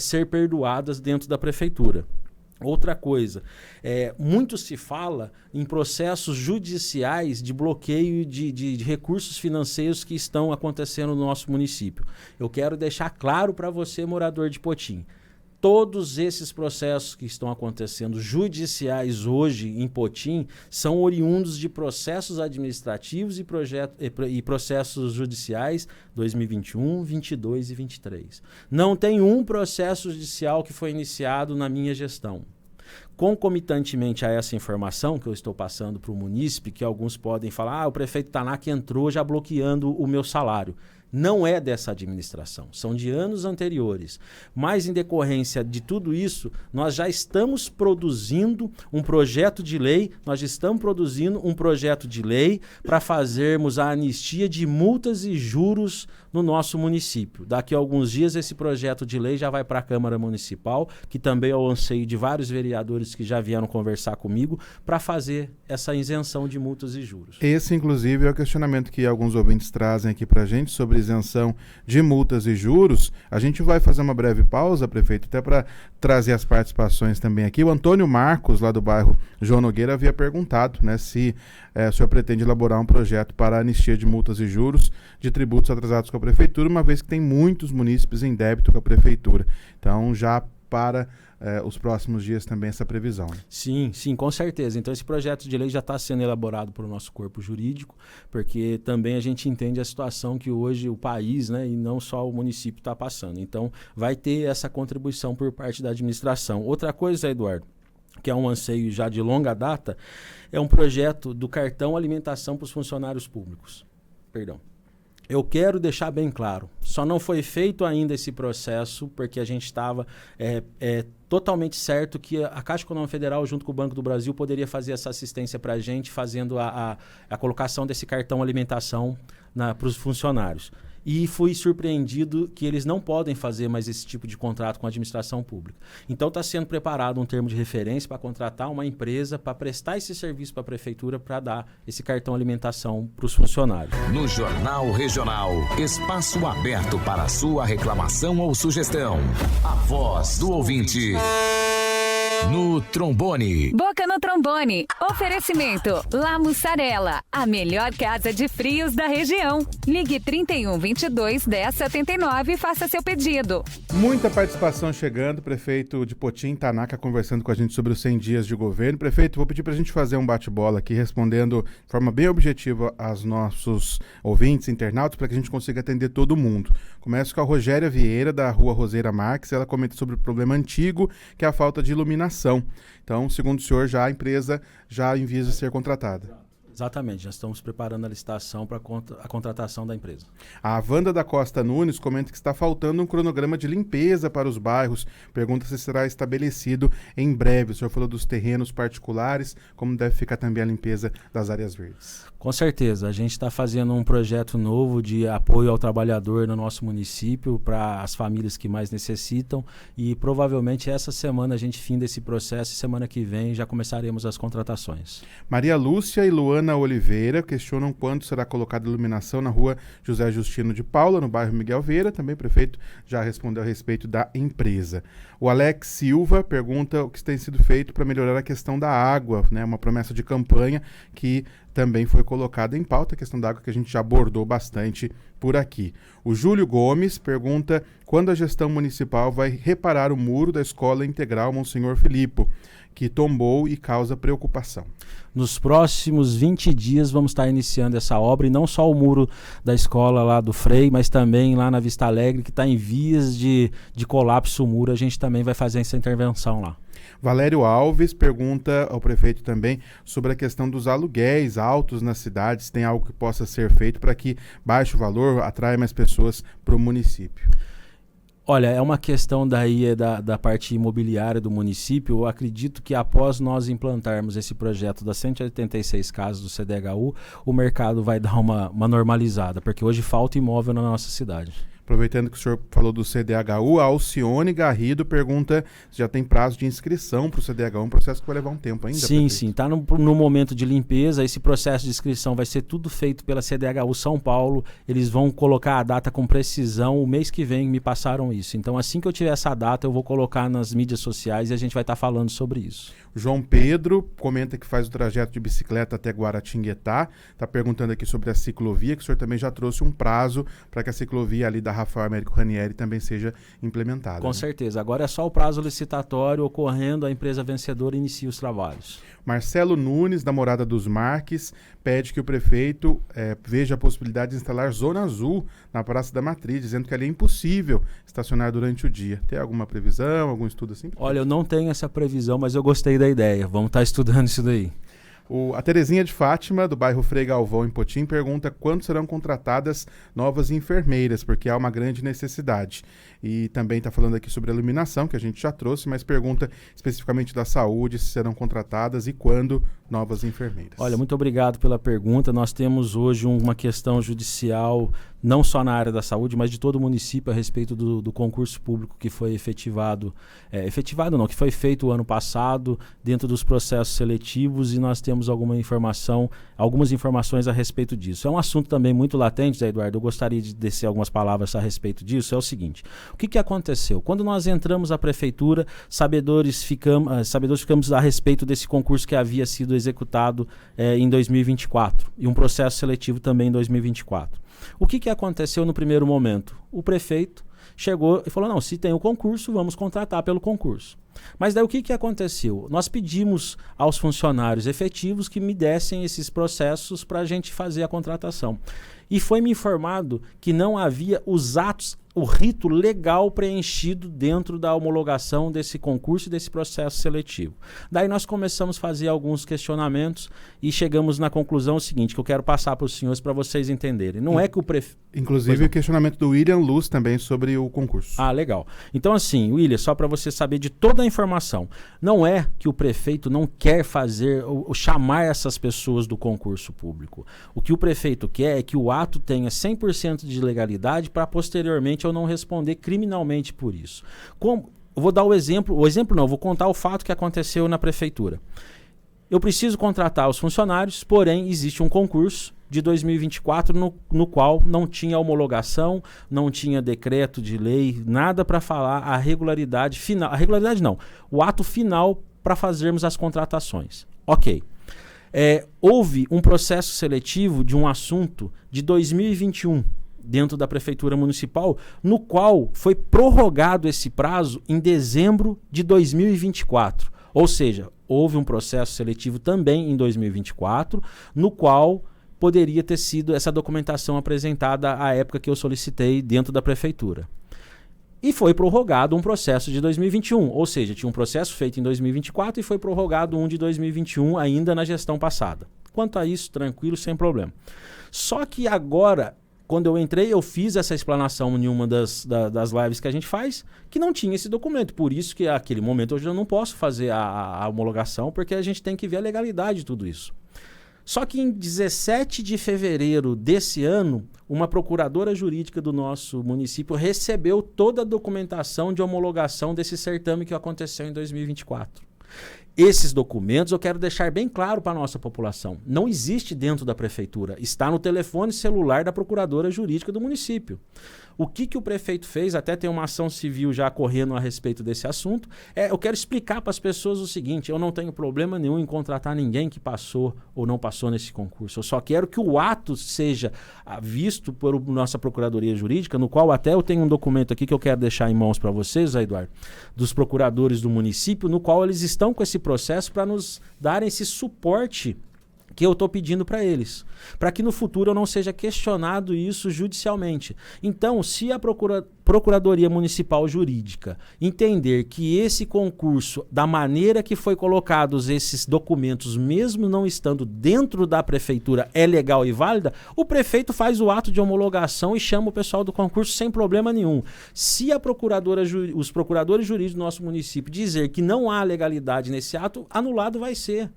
ser perdoadas dentro da prefeitura. Outra coisa, muito se fala em processos judiciais de bloqueio de recursos financeiros que estão acontecendo no nosso município. Eu quero deixar claro para você, morador de Potim, todos esses processos que estão acontecendo judiciais hoje em Potim são oriundos de processos administrativos e processos judiciais 2021, 22 e 23. Não tem um processo judicial que foi iniciado na minha gestão. Concomitantemente a essa informação que eu estou passando para o munícipe, que alguns podem falar, o prefeito Tanaka entrou já bloqueando o meu salário. Não é dessa administração, são de anos anteriores. Mas, em decorrência de tudo isso, nós já estamos produzindo um projeto de lei, para fazermos a anistia de multas e juros no nosso município. Daqui a alguns dias, esse projeto de lei já vai para a Câmara Municipal, que também é o anseio de vários vereadores que já vieram conversar comigo, para fazer essa isenção de multas e juros. Esse, inclusive, é o questionamento que alguns ouvintes trazem aqui para a gente sobre sobre isenção de multas e juros. A gente vai fazer uma breve pausa, prefeito, até para trazer as participações também aqui. O Antônio Marcos, lá do bairro João Nogueira, havia perguntado, né, se o senhor pretende elaborar um projeto para a anistia de multas e juros de tributos atrasados com a prefeitura, uma vez que tem muitos munícipes em débito com a prefeitura. Então, já para os próximos dias também essa previsão. Né? Sim, com certeza. Então esse projeto de lei já está sendo elaborado pelo nosso corpo jurídico, porque também a gente entende a situação que hoje o país, né, e não só o município está passando. Então vai ter essa contribuição por parte da administração. Outra coisa, Eduardo, que é um anseio já de longa data, é um projeto do cartão alimentação para os funcionários públicos. Perdão. Eu quero deixar bem claro, só não foi feito ainda esse processo porque a gente estava totalmente certo que a Caixa Econômica Federal, junto com o Banco do Brasil, poderia fazer essa assistência para a gente, fazendo a colocação desse cartão alimentação para os funcionários. E fui surpreendido que eles não podem fazer mais esse tipo de contrato com a administração pública. Então está sendo preparado um termo de referência para contratar uma empresa para prestar esse serviço para a prefeitura para dar esse cartão alimentação para os funcionários. No Jornal Regional, espaço aberto para a sua reclamação ou sugestão. A voz do ouvinte. No trombone. Boca no trombone. Oferecimento La Mussarela, a melhor casa de frios da região. Ligue 3122-1079 e faça seu pedido. Muita participação chegando. Prefeito de Potim, Tanaka, conversando com a gente sobre os 100 dias de governo. Prefeito, vou pedir para a gente fazer um bate-bola aqui, respondendo de forma bem objetiva aos nossos ouvintes, internautas, para que a gente consiga atender todo mundo. Começo com a Rogéria Vieira, da Rua Roseira Marques. Ela comenta sobre o problema antigo, que é a falta de iluminação. Então, segundo o senhor, já a empresa já envia ser contratada. Exatamente, já estamos preparando a licitação para a contratação da empresa. A Wanda da Costa Nunes comenta que está faltando um cronograma de limpeza para os bairros. Pergunta se será estabelecido em breve. O senhor falou dos terrenos particulares, como deve ficar também a limpeza das áreas verdes. Com certeza, a gente está fazendo um projeto novo de apoio ao trabalhador no nosso município para as famílias que mais necessitam e provavelmente essa semana a gente finda esse processo e semana que vem já começaremos as contratações. Maria Lúcia e Luana Oliveira questionam quando será colocada iluminação na rua José Justino de Paula, no bairro Miguel Vieira. Também o prefeito já respondeu a respeito da empresa. O Alex Silva pergunta o que tem sido feito para melhorar a questão da água, né? Uma promessa de campanha que também foi colocada em pauta, a questão da água que a gente já abordou bastante por aqui. O Júlio Gomes pergunta quando a gestão municipal vai reparar o muro da Escola Integral Monsenhor Filipo, que tombou e causa preocupação. Nos próximos 20 dias vamos estar iniciando essa obra, e não só o muro da escola lá do Frei, mas também lá na Vista Alegre, que está em vias de colapso o muro, a gente também vai fazer essa intervenção lá. Valério Alves pergunta ao prefeito também sobre a questão dos aluguéis altos nas cidades. Tem algo que possa ser feito para que baixo valor atraia mais pessoas para o município? Olha, é uma questão daí da parte imobiliária do município. Eu acredito que após nós implantarmos esse projeto das 186 casas do CDHU, o mercado vai dar uma normalizada, porque hoje falta imóvel na nossa cidade. Aproveitando que o senhor falou do CDHU, a Alcione Garrido pergunta se já tem prazo de inscrição para o CDHU, um processo que vai levar um tempo ainda. Sim, está no momento de limpeza. Esse processo de inscrição vai ser tudo feito pela CDHU São Paulo. Eles vão colocar a data com precisão. O mês que vem me passaram isso. Então, assim que eu tiver essa data, eu vou colocar nas mídias sociais e a gente vai estar falando sobre isso. João Pedro comenta que faz o trajeto de bicicleta até Guaratinguetá. Está perguntando aqui sobre a ciclovia, que o senhor também já trouxe um prazo para que a ciclovia ali da Rafael Américo Ranieri também seja implementada. Com certeza. Agora é só o prazo licitatório ocorrendo, a empresa vencedora inicia os trabalhos. Marcelo Nunes, da Morada dos Marques, pede que o prefeito veja a possibilidade de instalar zona azul na Praça da Matriz, dizendo que ali é impossível estacionar durante o dia. Tem alguma previsão, algum estudo assim? Olha, eu não tenho essa previsão, mas eu gostei da ideia. Vamos estar estudando isso daí. A Terezinha de Fátima, do bairro Frei Galvão, em Potim, pergunta quando serão contratadas novas enfermeiras, porque há uma grande necessidade. E também está falando aqui sobre a iluminação, que a gente já trouxe, mas pergunta especificamente da saúde, se serão contratadas e quando novas enfermeiras. Olha, muito obrigado pela pergunta. Nós temos hoje uma questão judicial não só na área da saúde, mas de todo o município a respeito do concurso público que foi efetivado não, que foi feito o ano passado dentro dos processos seletivos, e nós temos algumas informações a respeito disso. É um assunto também muito latente, Zé Eduardo, eu gostaria de descer algumas palavras a respeito disso. É o seguinte: o que aconteceu? Quando nós entramos à prefeitura, sabedores ficamos a respeito desse concurso que havia sido executado em 2024 e um processo seletivo também em 2024. O que aconteceu no primeiro momento? O prefeito chegou e falou, não, se tem o concurso, vamos contratar pelo concurso. Mas daí o que aconteceu? Nós pedimos aos funcionários efetivos que me dessem esses processos para a gente fazer a contratação. E foi me informado que não havia os atos, o rito legal preenchido dentro da homologação desse concurso e desse processo seletivo. Daí nós começamos a fazer alguns questionamentos e chegamos na conclusão seguinte, que eu quero passar para os senhores para vocês entenderem. Não é que o prefeito... Inclusive o questionamento do William Luz também sobre o concurso. Ah, legal. Então assim, William, só para você saber de toda a informação, não é que o prefeito não quer fazer ou chamar essas pessoas do concurso público. O que o prefeito quer é que o ato tenha 100% de legalidade para posteriormente eu não responder criminalmente por isso. Eu vou dar vou contar o fato que aconteceu na prefeitura. Eu preciso contratar os funcionários, porém existe um concurso de 2024 no qual não tinha homologação, não tinha decreto de lei, nada para falar a regularidade final. A regularidade não, o ato final para fazermos as contratações. Ok. Houve um processo seletivo de um assunto de 2021 dentro da Prefeitura Municipal, no qual foi prorrogado esse prazo em dezembro de 2024. Ou seja, houve um processo seletivo também em 2024, no qual poderia ter sido essa documentação apresentada à época que eu solicitei dentro da Prefeitura. E foi prorrogado um processo de 2021, ou seja, tinha um processo feito em 2024 e foi prorrogado um de 2021 ainda na gestão passada. Quanto a isso, tranquilo, sem problema. Só que agora, quando eu entrei, eu fiz essa explanação em uma das lives que a gente faz, que não tinha esse documento. Por isso que naquele momento hoje eu não posso fazer a homologação, porque a gente tem que ver a legalidade de tudo isso. Só que em 17 de fevereiro desse ano, uma procuradora jurídica do nosso município recebeu toda a documentação de homologação desse certame que aconteceu em 2024. Esses documentos eu quero deixar bem claro para a nossa população. Não existe dentro da prefeitura, está no telefone celular da procuradora jurídica do município. O que o prefeito fez, até tem uma ação civil já correndo a respeito desse assunto, eu quero explicar para as pessoas o seguinte: eu não tenho problema nenhum em contratar ninguém que passou ou não passou nesse concurso. Eu só quero que o ato seja visto por nossa procuradoria jurídica, no qual até eu tenho um documento aqui que eu quero deixar em mãos para vocês, Eduardo, dos procuradores do município, no qual eles estão com esse processo para nos darem esse suporte que eu estou pedindo para eles, para que no futuro eu não seja questionado isso judicialmente. Então, se a Procuradoria Municipal Jurídica entender que esse concurso, da maneira que foi colocados esses documentos, mesmo não estando dentro da prefeitura, é legal e válida, o prefeito faz o ato de homologação e chama o pessoal do concurso sem problema nenhum. Se os procuradores jurídicos do nosso município dizer que não há legalidade nesse ato, anulado vai ser.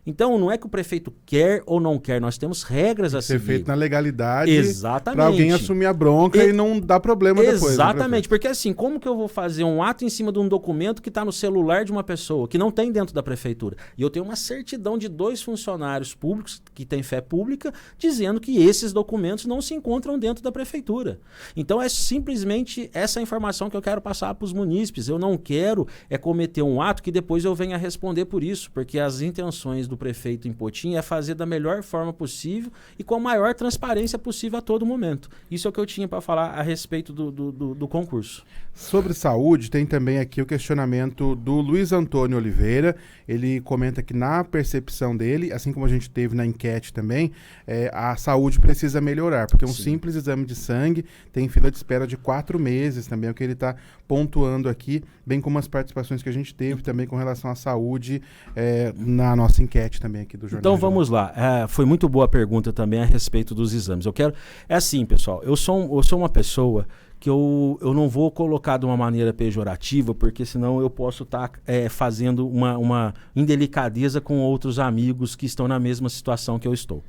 Então, não é que o prefeito quer ou não quer, nós temos regras a seguir. Ser feito na legalidade. Exatamente. Para alguém assumir a bronca e não dar problema depois. Exatamente, porque assim, como que eu vou fazer um ato em cima de um documento que está no celular de uma pessoa, que não tem dentro da prefeitura? E eu tenho uma certidão de 2 funcionários públicos que têm fé pública, dizendo que esses documentos não se encontram dentro da prefeitura. Então, é simplesmente essa informação que eu quero passar para os munícipes. Eu não quero cometer um ato que depois eu venha responder por isso, porque as intenções do prefeito em Potim é fazer da melhor forma possível e com a maior transparência possível a todo momento. Isso é o que eu tinha para falar a respeito do concurso. Sobre saúde, tem também aqui o questionamento do Luiz Antônio Oliveira. Ele comenta que na percepção dele, assim como a gente teve na enquete também, a saúde precisa melhorar, porque um simples exame de sangue tem fila de espera de 4 meses também, é o que ele está pontuando aqui, bem como as participações que a gente teve também com relação à saúde na nossa enquete também aqui do Jornal. Então vamos lá, foi muito boa a pergunta também a respeito dos exames. É assim, pessoal, eu sou uma pessoa que eu não vou colocar de uma maneira pejorativa, porque senão eu posso estar fazendo uma indelicadeza com outros amigos que estão na mesma situação que eu estou.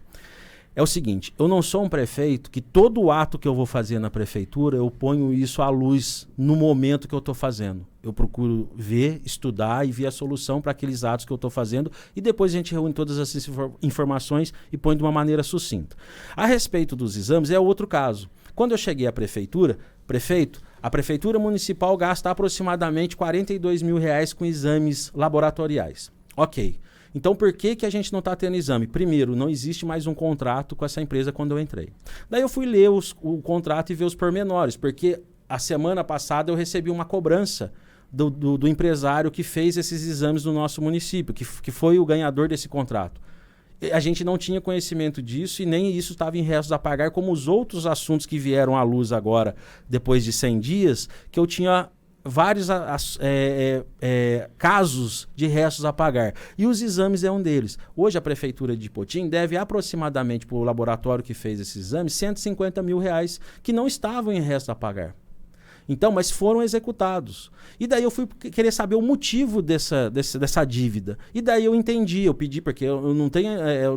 é o seguinte, eu não sou um prefeito que todo ato que eu vou fazer na prefeitura, eu ponho isso à luz no momento que eu estou fazendo. Eu procuro ver, estudar e ver a solução para aqueles atos que eu estou fazendo e depois a gente reúne todas essas informações e põe de uma maneira sucinta. A respeito dos exames, é outro caso. Quando eu cheguei à prefeitura, prefeito, a prefeitura municipal gasta aproximadamente R$42 mil com exames laboratoriais. Ok. Então, por que a gente não está tendo exame? Primeiro, não existe mais um contrato com essa empresa quando eu entrei. Daí eu fui ler o contrato e ver os pormenores, porque a semana passada eu recebi uma cobrança do empresário que fez esses exames no nosso município, que foi o ganhador desse contrato. A gente não tinha conhecimento disso e nem isso estava em restos a pagar, como os outros assuntos que vieram à luz agora, depois de 100 dias, que eu tinha vários casos de restos a pagar. E os exames é um deles. Hoje a Prefeitura de Potim deve aproximadamente, para o laboratório que fez esses exames, R$150 mil que não estavam em restos a pagar. Então, mas foram executados. E daí eu fui querer saber o motivo dessa dívida. E daí eu entendi, eu pedi, porque eu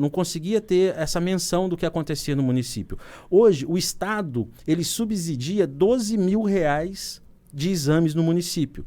não conseguia ter essa menção do que acontecia no município. Hoje, o Estado, ele subsidia R$12 mil de exames no município.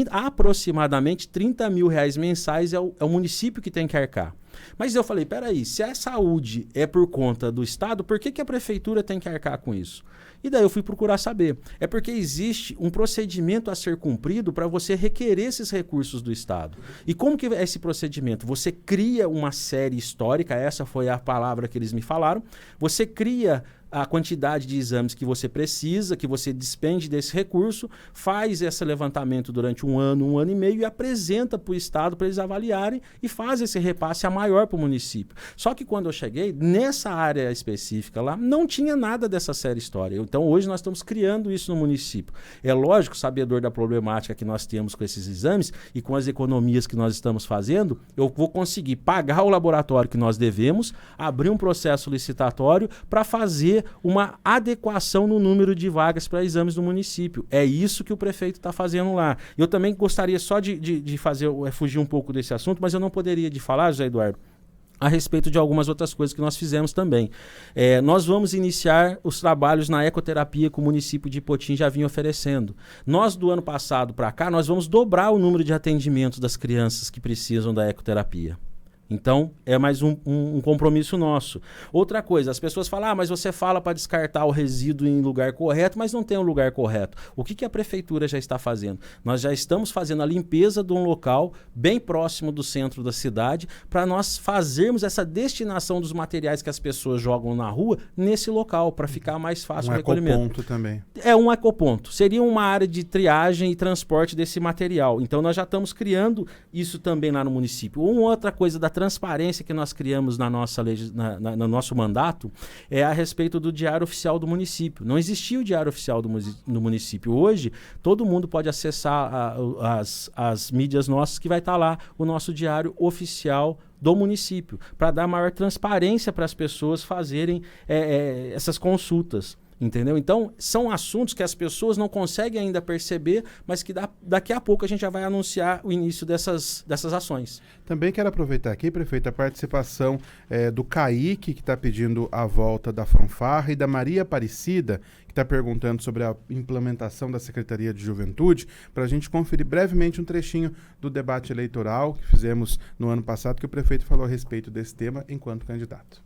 Aproximadamente R$30 mil mensais é o município que tem que arcar. Mas eu falei, peraí, se a saúde é por conta do Estado, por que a prefeitura tem que arcar com isso? E daí eu fui procurar saber. É porque existe um procedimento a ser cumprido para você requerer esses recursos do Estado. E como que é esse procedimento? Você cria uma série histórica, essa foi a palavra que eles me falaram, você cria a quantidade de exames que você precisa, que você despende desse recurso, faz esse levantamento durante um ano e meio e apresenta para o Estado para eles avaliarem e faz esse repasse a maior para o município. Só que quando eu cheguei, nessa área específica lá, não tinha nada dessa série história. Então hoje nós estamos criando isso no município. É lógico, sabedor da problemática que nós temos com esses exames e com as economias que nós estamos fazendo, eu vou conseguir pagar o laboratório que nós devemos, abrir um processo licitatório para fazer uma adequação no número de vagas para exames no município. É isso que o prefeito está fazendo lá. Eu também gostaria só de fugir um pouco desse assunto, mas eu não poderia de falar, José Eduardo, a respeito de algumas outras coisas que nós fizemos também. Nós vamos iniciar os trabalhos na ecoterapia que o município de Potim já vinha oferecendo. Nós, do ano passado para cá, nós vamos dobrar o número de atendimentos das crianças que precisam da ecoterapia. Então, é mais um compromisso nosso. Outra coisa, as pessoas falam, mas você fala para descartar o resíduo em lugar correto, mas não tem um lugar correto. O que a prefeitura já está fazendo? Nós já estamos fazendo a limpeza de um local bem próximo do centro da cidade para nós fazermos essa destinação dos materiais que as pessoas jogam na rua nesse local, para ficar mais fácil o recolhimento. Um ecoponto também. É um ecoponto. Seria uma área de triagem e transporte desse material. Então, nós já estamos criando isso também lá no município. Uma outra coisa da transparência que nós criamos no nosso mandato é a respeito do Diário Oficial do município. Não existia o Diário Oficial do município. Hoje, todo mundo pode acessar as mídias nossas, que vai estar lá o nosso Diário Oficial do município, para dar maior transparência para as pessoas fazerem essas consultas. Entendeu? Então, são assuntos que as pessoas não conseguem ainda perceber, mas que daqui a pouco a gente já vai anunciar o início dessas ações. Também quero aproveitar aqui, prefeito, a participação do Kaique, que está pedindo a volta da fanfarra, e da Maria Aparecida, que está perguntando sobre a implementação da Secretaria de Juventude, para a gente conferir brevemente um trechinho do debate eleitoral que fizemos no ano passado, que o prefeito falou a respeito desse tema enquanto candidato.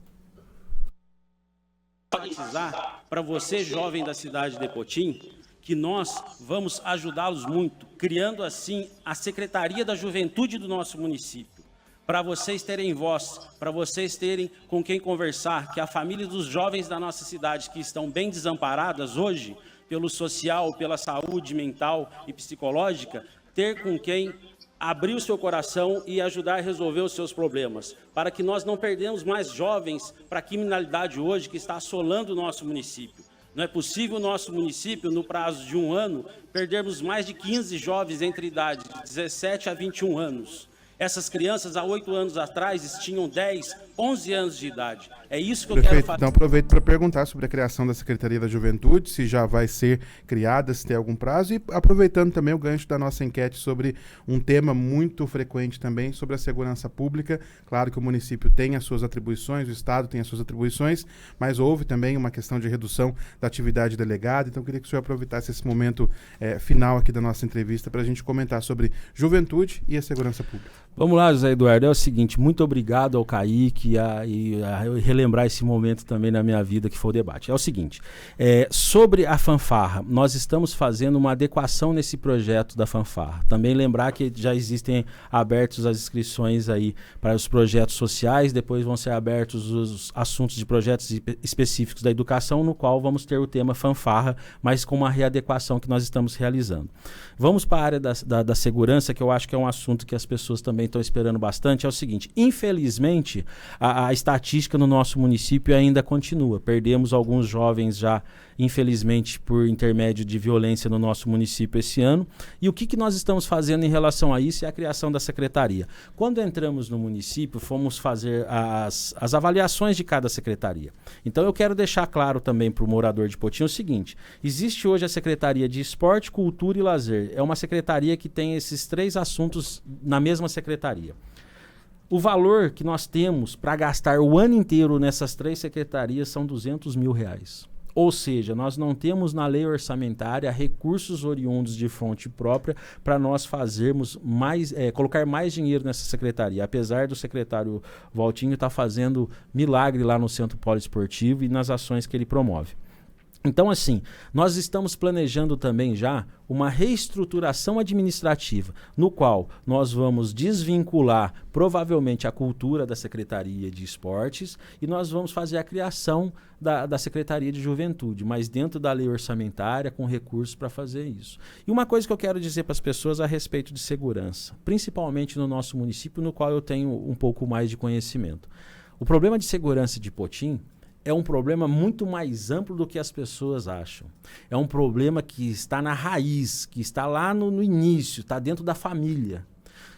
Para você, jovem da cidade de Potim, que nós vamos ajudá-los muito, criando assim a Secretaria da Juventude do nosso município, para vocês terem voz, para vocês terem com quem conversar, que a família dos jovens da nossa cidade que estão bem desamparadas hoje, pelo social, pela saúde mental e psicológica, ter com quem abrir o seu coração e ajudar a resolver os seus problemas, para que nós não perdemos mais jovens para a criminalidade hoje que está assolando o nosso município. Não é possível o nosso município, no prazo de um ano, perdermos mais de 15 jovens entre idade de 17 a 21 anos. Essas crianças, há 8 anos atrás, tinham 10 11 anos de idade. É isso que eu Prefeito, quero fazer. então aproveito para perguntar sobre a criação da Secretaria da Juventude, se já vai ser criada, se tem algum prazo, e aproveitando também o gancho da nossa enquete sobre um tema muito frequente também, sobre a segurança pública. Claro que o município tem as suas atribuições, o Estado tem as suas atribuições, mas houve também uma questão de redução da atividade delegada, então eu queria que o senhor aproveitasse esse momento final aqui da nossa entrevista para a gente comentar sobre juventude e a segurança pública. Vamos lá, José Eduardo, é o seguinte, muito obrigado ao Kaique e relembrar esse momento também na minha vida que foi o debate. É o seguinte, sobre a fanfarra, nós estamos fazendo uma adequação nesse projeto da fanfarra. Também lembrar que já existem abertos as inscrições aí para os projetos sociais, depois vão ser abertos os assuntos de projetos específicos da educação, no qual vamos ter o tema fanfarra, mas com uma readequação que nós estamos realizando. Vamos para a área da segurança, que eu acho que é um assunto que as pessoas também estão esperando bastante. É o seguinte, infelizmente, a estatística no nosso município ainda continua. Perdemos alguns jovens já, infelizmente, por intermédio de violência no nosso município esse ano. E o que nós estamos fazendo em relação a isso é a criação da secretaria. Quando entramos no município, fomos fazer as avaliações de cada secretaria. Então eu quero deixar claro também para o morador de Potinho o seguinte, existe hoje a Secretaria de Esporte, Cultura e Lazer. É uma secretaria que tem esses 3 assuntos na mesma secretaria. O valor que nós temos para gastar o ano inteiro nessas 3 secretarias são R$200 mil. Ou seja, nós não temos na lei orçamentária recursos oriundos de fonte própria para nós fazermos colocar mais dinheiro nessa secretaria, apesar do secretário Valtinho estar fazendo milagre lá no Centro Poliesportivo e nas ações que ele promove. Então, assim, nós estamos planejando também já uma reestruturação administrativa, no qual nós vamos desvincular provavelmente a cultura da Secretaria de Esportes e nós vamos fazer a criação da Secretaria de Juventude, mas dentro da lei orçamentária, com recursos para fazer isso. E uma coisa que eu quero dizer para as pessoas a respeito de segurança, principalmente no nosso município, no qual eu tenho um pouco mais de conhecimento. O problema de segurança de Potim é um problema muito mais amplo do que as pessoas acham. É um problema que está na raiz, que está lá no início, está dentro da família.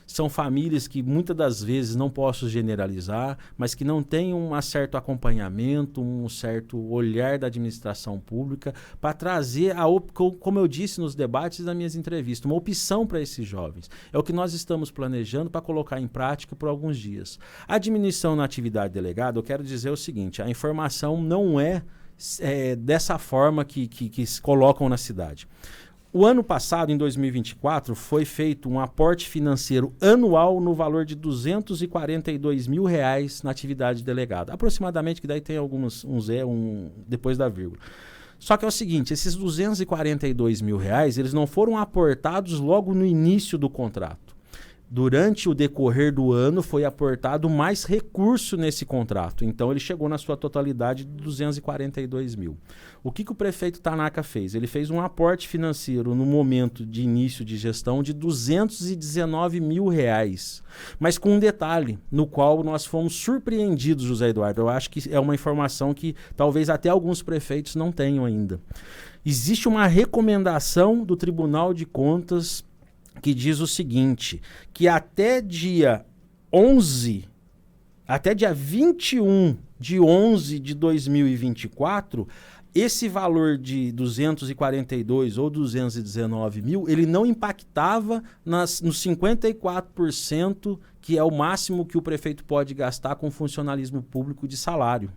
São famílias que muitas das vezes, não posso generalizar, mas que não têm um certo acompanhamento, um certo olhar da administração pública para trazer, como eu disse nos debates das minhas entrevistas, uma opção para esses jovens. É o que nós estamos planejando para colocar em prática por alguns dias. A diminuição na atividade delegada, eu quero dizer o seguinte, a informação não é dessa forma que se colocam na cidade. O ano passado, em 2024, foi feito um aporte financeiro anual no valor de R$242 mil na atividade delegada. Aproximadamente, que daí tem alguns depois da vírgula. Só que é o seguinte, esses R$242 mil, eles não foram aportados logo no início do contrato. Durante o decorrer do ano foi aportado mais recurso nesse contrato. Então ele chegou na sua totalidade de 242 mil. O que o prefeito Tanaka fez? Ele fez um aporte financeiro no momento de início de gestão de R$219 mil. Mas com um detalhe, no qual nós fomos surpreendidos, José Eduardo. Eu acho que é uma informação que talvez até alguns prefeitos não tenham ainda. Existe uma recomendação do Tribunal de Contas que diz o seguinte, que até dia 21 de 11 de 2024, esse valor de 242 ou 219 mil, ele não impactava nos 54%, que é o máximo que o prefeito pode gastar com funcionalismo público de salário.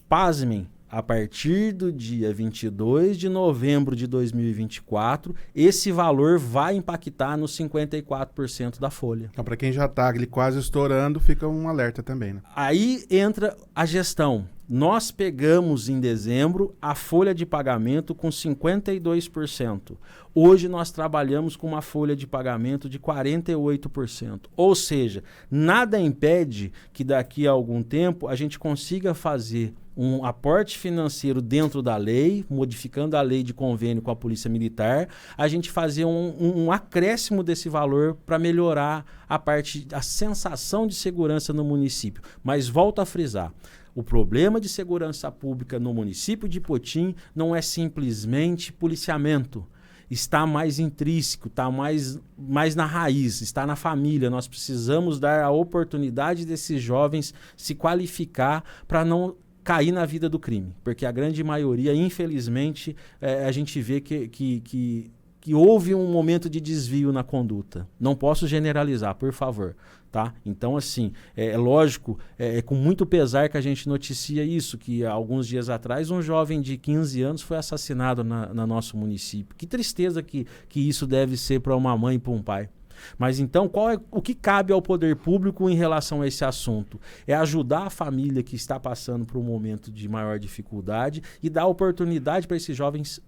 Pasmem. A partir do dia 22 de novembro de 2024, esse valor vai impactar nos 54% da folha. Então, para quem já está quase estourando, fica um alerta também, né? Aí entra a gestão. Nós pegamos em dezembro a folha de pagamento com 52%. Hoje nós trabalhamos com uma folha de pagamento de 48%. Ou seja, nada impede que daqui a algum tempo a gente consiga fazer um aporte financeiro dentro da lei, modificando a lei de convênio com a Polícia Militar, a gente fazer um acréscimo desse valor para melhorar a sensação de segurança no município. Mas volto a frisar, o problema de segurança pública no município de Potim não é simplesmente policiamento. está mais intrínseco, está mais na raiz, está na família. Nós precisamos dar a oportunidade desses jovens se qualificar para não cair na vida do crime, porque a grande maioria, infelizmente, a gente vê que houve um momento de desvio na conduta. Não posso generalizar, por favor. Tá? Então, assim, é lógico, é com muito pesar que a gente noticia isso, que há alguns dias atrás um jovem de 15 anos foi assassinado no nosso município. Que tristeza que isso deve ser para uma mãe e para um pai. Mas então, o que cabe ao poder público em relação a esse assunto? É ajudar a família que está passando por um momento de maior dificuldade e dar oportunidade para esses jovens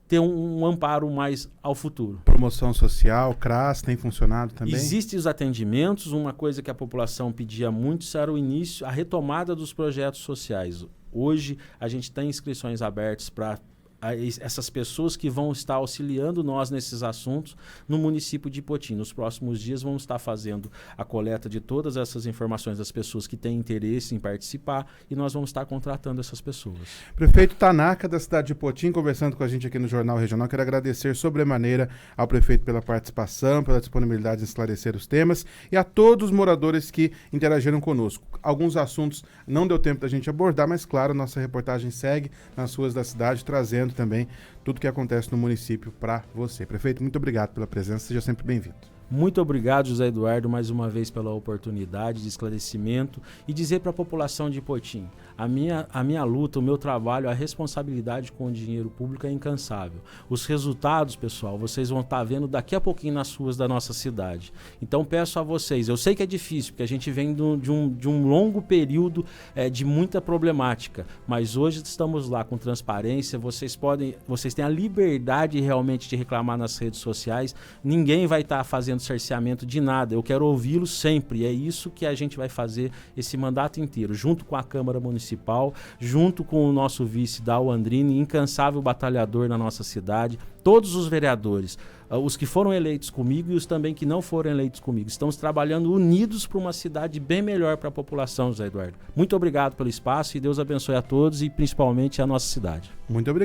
ter um amparo mais ao futuro. Promoção social, CRAS, tem funcionado também? Existem os atendimentos. Uma coisa que a população pedia muito era o início, a retomada dos projetos sociais. Hoje, a gente tem inscrições abertas para essas pessoas que vão estar auxiliando nós nesses assuntos no município de Ipotim. Nos próximos dias vamos estar fazendo a coleta de todas essas informações das pessoas que têm interesse em participar e nós vamos estar contratando essas pessoas. Prefeito Tanaka, da cidade de Ipotim, conversando com a gente aqui no Jornal Regional. Quero agradecer sobremaneira ao prefeito pela participação, pela disponibilidade de esclarecer os temas e a todos os moradores que interagiram conosco. Alguns assuntos não deu tempo da gente abordar, mas claro, nossa reportagem segue nas ruas da cidade, trazendo também tudo que acontece no município para você. Prefeito, muito obrigado pela presença, seja sempre bem-vindo. Muito obrigado, José Eduardo, mais uma vez pela oportunidade de esclarecimento e dizer para a população de Ipotim, a minha luta, o meu trabalho, a responsabilidade com o dinheiro público é incansável. Os resultados, pessoal, vocês vão estar vendo daqui a pouquinho nas ruas da nossa cidade. Então peço a vocês, eu sei que é difícil, porque a gente vem de um longo período de muita problemática, mas hoje estamos lá com transparência, vocês têm a liberdade realmente de reclamar nas redes sociais, ninguém vai estar fazendo cerceamento de nada, eu quero ouvi-los sempre, é isso que a gente vai fazer esse mandato inteiro, junto com a Câmara Municipal, junto com o nosso vice Dal Andrini, incansável batalhador na nossa cidade, todos os vereadores, os que foram eleitos comigo e os também que não foram eleitos comigo, estamos trabalhando unidos para uma cidade bem melhor para a população, José Eduardo. Muito obrigado pelo espaço e Deus abençoe a todos e principalmente a nossa cidade. Muito obrigado.